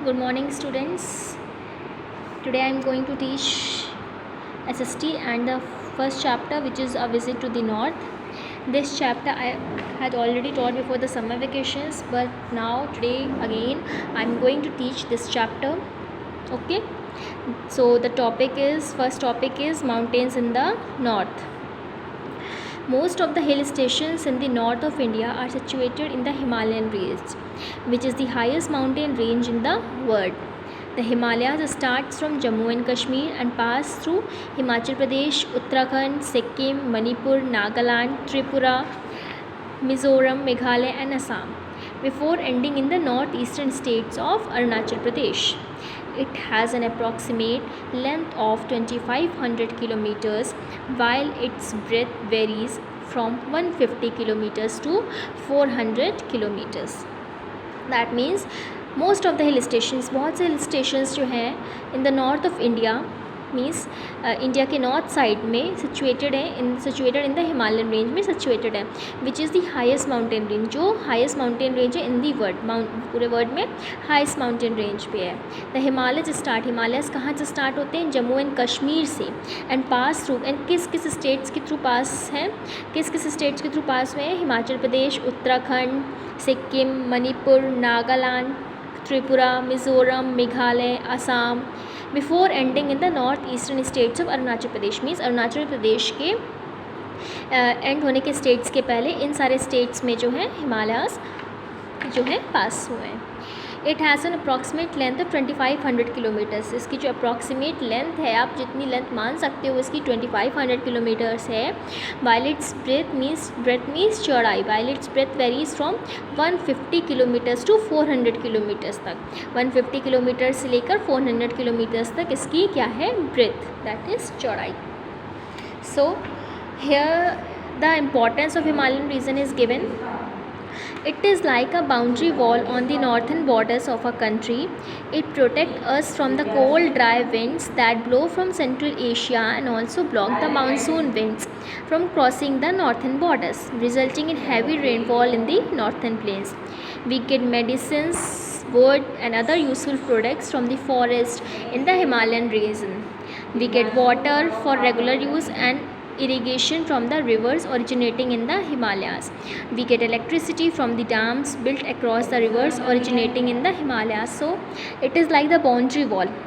Good morning, students. Today I am going to teach SST and the first chapter, which is a visit to the north. This chapter I had already taught before the summer vacations, but now today again I am going to teach this chapter. Okay. So the first topic is mountains in the north. Most of the hill stations in the north of India are situated in the Himalayan range, which is the highest mountain range in the world. The Himalayas starts from Jammu and Kashmir and pass through Himachal Pradesh, Uttarakhand, Sikkim, Manipur, Nagaland, Tripura, Mizoram, Meghalaya and Assam, before ending in the northeastern states of Arunachal Pradesh. It has an approximate length of 2500 kilometers, while its breadth varies from 150 kilometers to 400 kilometers. That means most of the hill stations, बहुत से hill stations जो हैं इन the north of India means India के north side में situated in the Himalayan range में situated है, which is the highest mountain range, जो highest mountain range है इन दी वर्ल्ड, पूरे वर्ल्ड में हाईएस्ट माउंटेन रेंज पे है. द हिमालयस कहाँ से स्टार्ट होते हैं? जम्मू एंड कश्मीर से, एंड पास थ्रू, एंड किस किस स्टेट्स के थ्रू पास हैं, किस किस स्टेट्स के थ्रू पास हुए हैं? Himachal Pradesh, Uttarakhand, Sikkim, Manipur, Nagaland, Tripura, Mizoram, Meghalaya, Assam, before ending in the north eastern states of Arunachal Pradesh. Means Arunachal Pradesh के एंड होने के स्टेट्स के पहले इन सारे स्टेट्स में जो है हिमालयास जो है पास हुए हैं. It has an approximate length of 2500 kilometres. इसकी जो अप्रॉक्सीमेट लेंथ है, आप जितनी लेंथ मान सकते हो, इसकी 2500 किलोमीटर्स है. वाइल इट्स ब्रेथ मीन्स चौड़ाई, while its breadth varies from 150 kilometres to 400 kilometres तक. 150 किलोमीटर से लेकर 400 किलोमीटर्स तक इसकी क्या है? ब्रेथ, दैट इज़ चौड़ाई. So here the importance of Himalayan region is given. It is like a boundary wall on the northern borders of a country. It protects us from the cold, dry winds that blow from Central Asia and also block the monsoon winds from crossing the northern borders, resulting in heavy rainfall in the northern plains. We get medicines, wood and other useful products from the forest in the Himalayan region. We get water for regular use and irrigation from the rivers originating in the Himalayas. We get electricity from the dams built across the rivers originating in the Himalayas. So it is like the boundary wall.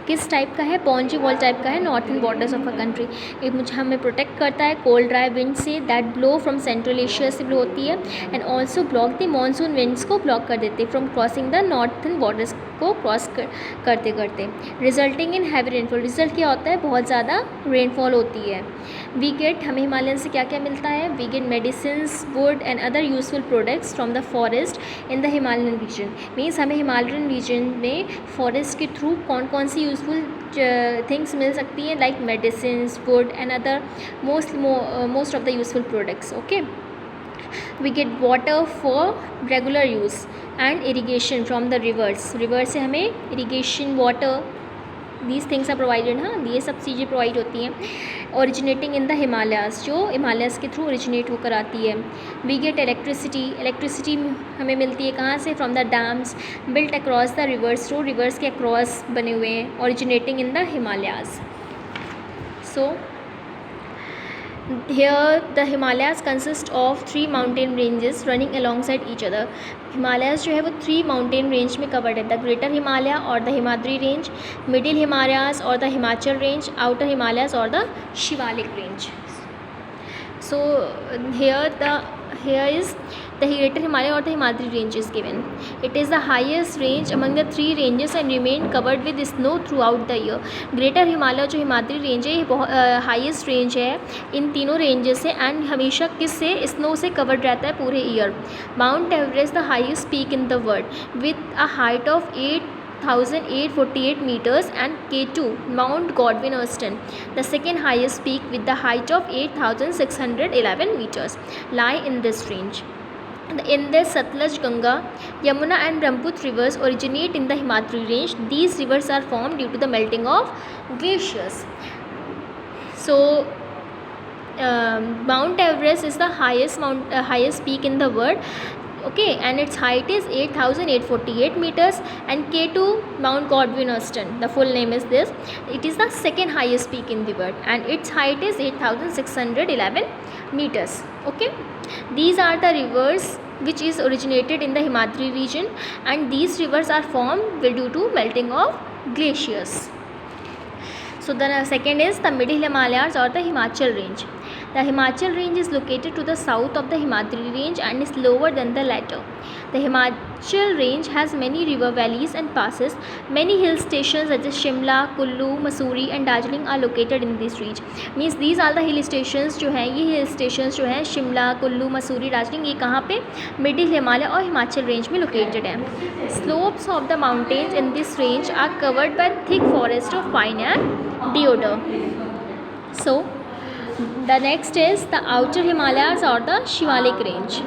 किस type का है? Boundary wall type का है northern borders of a country. ये मुझे हमें protect करता है कोल्ड ड्राई विंड से, that blow from central Asia से ब्लो होती है, and also block the monsoon winds को ब्लॉक कर देते from crossing the northern borders को क्रॉस करते करते, resulting in heavy rainfall. Result क्या होता है? बहुत ज़्यादा रेनफॉल होती है. वी गेट, हमें हिमालयन से क्या क्या मिलता है? We get medicines, wood and other useful products from the forest in the Himalayan region. Means हमें हिमालयन रीजन में फॉरेस्ट के थ्रू कौन कौन सी यूजफुल थिंग्स मिल सकती हैं? Like medicines, wood and other most of the useful products. Okay. We get water for regular use and irrigation from the rivers. River से हमें irrigation, water, these things are provided. हाँ, ये सब चीज़ें provide होती हैं. Originating in the Himalayas, जो Himalayas के थ्रू ओरिजिनेट होकर आती है. We get electricity हमें मिलती है कहाँ से? From the dams built across the rivers, through rivers के across बने हुए हैं, originating in the Himalayas. So here the Himalayas consist of 3 mountain ranges running alongside each other. Himalayas जो है वो 3 माउंटेन रेंज में कवर्ड है. द ग्रेटर हिमालय और the Himadri range, middle Himalayas और the Himachal range, outer Himalayas और the Shivalik range. So here is the greater Himalaya or the Himadri range is given. It is the highest range among the 3 ranges and remain covered with snow throughout the year. Greater Himalaya जो Himadri range है, ये highest range है इन तीनों ranges से, and हमेशा किससे? Snow से covered रहता है पूरे year. Mount Everest the highest peak in the world with a height of 8,848 meters, and K2 Mount Godwin Austen, the second highest peak with the height of 8,611 meters, lie in this range. In the Satluj, Ganga, Yamuna and Brahmaputra rivers originate in the Himadri range. These rivers are formed due to the melting of glaciers. So Mount Everest is the highest peak in the world. Okay, and its height is 8,848 meters, and K2 Mount Godwin Austen, the full name is this. It is the second highest peak in the world, and its height is 8,611 meters. Okay, these are the rivers which is originated in the Himadri region, and these rivers are formed due to melting of glaciers. So the second is the Middle Himalayas or the Himachal range. The Himachal range is located to the south of the Himadri range and is lower than the latter. The Himachal range has many river valleys and passes. Many hill stations such as Shimla, Kullu, Mussoorie and Darjeeling are located in this range. Means these are the hill stations जो हैं, ये hill stations जो हैं शिमला, कुल्लू, मसूरी, दार्जिलिंग, ये कहाँ पे middle Himalaya और Himachal range में लोकेटेड हैं. Slopes of the mountains in this range are covered by thick forest of pine and deodar. So the next is the outer Himalayas or the Shivalik range.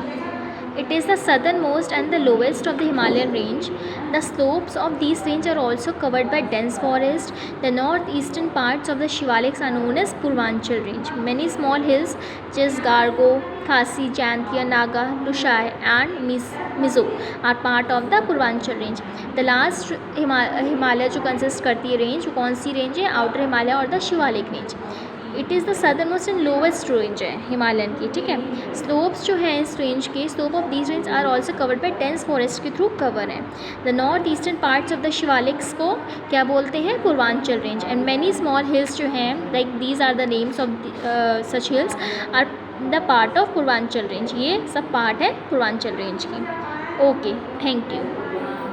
It is the southernmost and the lowest of the Himalayan range. The slopes of these range are also covered by dense forest. The northeastern parts of the Shivaliks are known as Purvanchal range. Many small hills such as Gargo, Khasi, Jantia, Naga, Lushai and Mizo are part of the Purvanchal range. The last Himalaya जो consist करती है range, वो कौन सी range है? Outer Himalaya और the Shivalik range. It is the southernmost and lowest range है हिमालयन की. ठीक है, स्लोप्स जो हैं इस रेंज के, slope of these range are also covered by dense forest के थ्रू कवर है. The north eastern parts of the Shivaliks को क्या बोलते हैं? Purvanchal range. And many small hills जो हैं, like these are the names of such hills are the part of Purvanchal range. ये सब पार्ट है पूर्वांचल रेंज की. Okay, thank you.